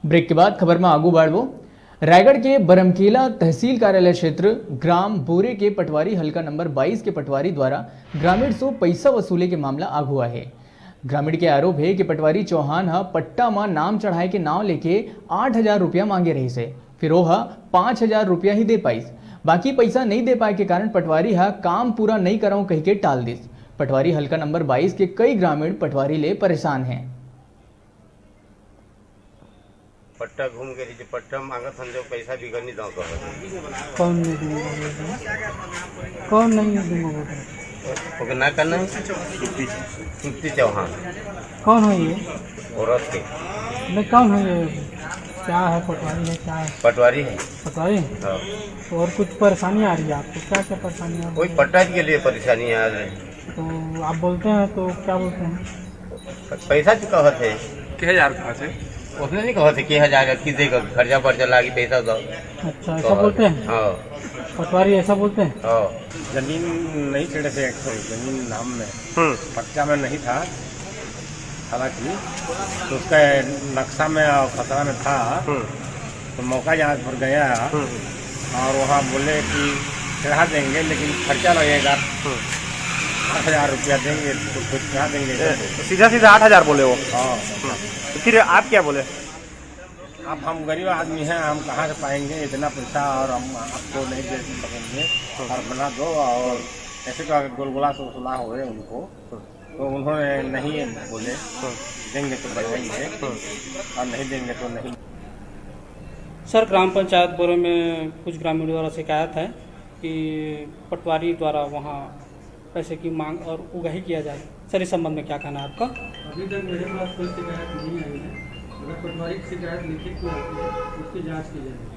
Break के बाद खबर में आगू बढ़ो। रायगढ़ के बरमकेला तहसील कार्यालय क्षेत्र ग्राम बोरे के पटवारी हल्का नंबर 22 के पटवारी द्वारा ग्रामीण से पैसा वसूले के मामला आग हुआ है। ग्रामीण के आरोप है कि पटवारी चौहान पट्टा में नाम चढ़ाए के नाव लेके 8,000 रुपया मांगे रही से, फिर वह 5,000 रुपया ही दे पाई। बाकी पैसा नहीं दे पाए के कारण पटवारी काम पूरा नहीं कराऊं कह के टाल दिस। पटवारी हल्का नंबर 22 के कई ग्रामीण पटवारी ले परेशान हैं। पट्टा घूम के जो पट्टा मांगत हम जो पैसा बिगड़ नहीं दाव कौन नहीं दूंगा, कौन नहीं दूंगा ओके ना करना सुप्ति चौहान कौन है ये औरत के नहीं कौन है ये, क्या है पटवारी है, क्या है पटवारी है। पटवारी। हाँ। तो और कुछ परेशानी आ रही है आपको, क्या क्या परेशानी आ कोई रही है? पट्टा के लिए परेशानी आ रही है। तो आप बोलते हैं तो क्या बोलते हैं? पैसा चुका होते के हजार कहाँ से उसने नहीं कहा थे कि हजार की देगा खर्चा पर्चा लागी पैसा दो। अच्छा ऐसा बोलते हैं? हाँ पटवारी ऐसा बोलते हैं? हाँ। जमीन नहीं चढ़े थे, जमीन नाम में पर्चा में नहीं था, हालांकि तो उसका नक्शा में और खतरा में था। तो मौका जहाँ पर गया और वहाँ बोले कि चढ़ा देंगे लेकिन खर्चा लगेगा 8,000 रुपया देंगे, तो फिर चढ़ा देंगे। सीधा सीधा 8,000 बोले वो। हाँ, तो फिर आप क्या बोले? अब हम गरीब आदमी हैं, हम कहाँ से पाएंगे इतना पैसा, और हम आपको नहीं दे सकेंगे और बना दो। और ऐसे तो गोलगोला से वसूला हुए उनको, तो उन्होंने नहीं बोले देंगे तो बढ़ाएंगे और नहीं देंगे तो नहीं। सर, ग्राम पंचायत बोरे में कुछ ग्रामीणों द्वारा शिकायत है कि पटवारी द्वारा वहाँ पैसे की मांग और उगाही किया जाए। सर, इस संबंध में क्या कहना है आपका? अभी तक मेरे पास कोई शिकायत नहीं आई है। अगर पटवारी की शिकायत लिखित में आती है उसकी जाँच की जाएगी।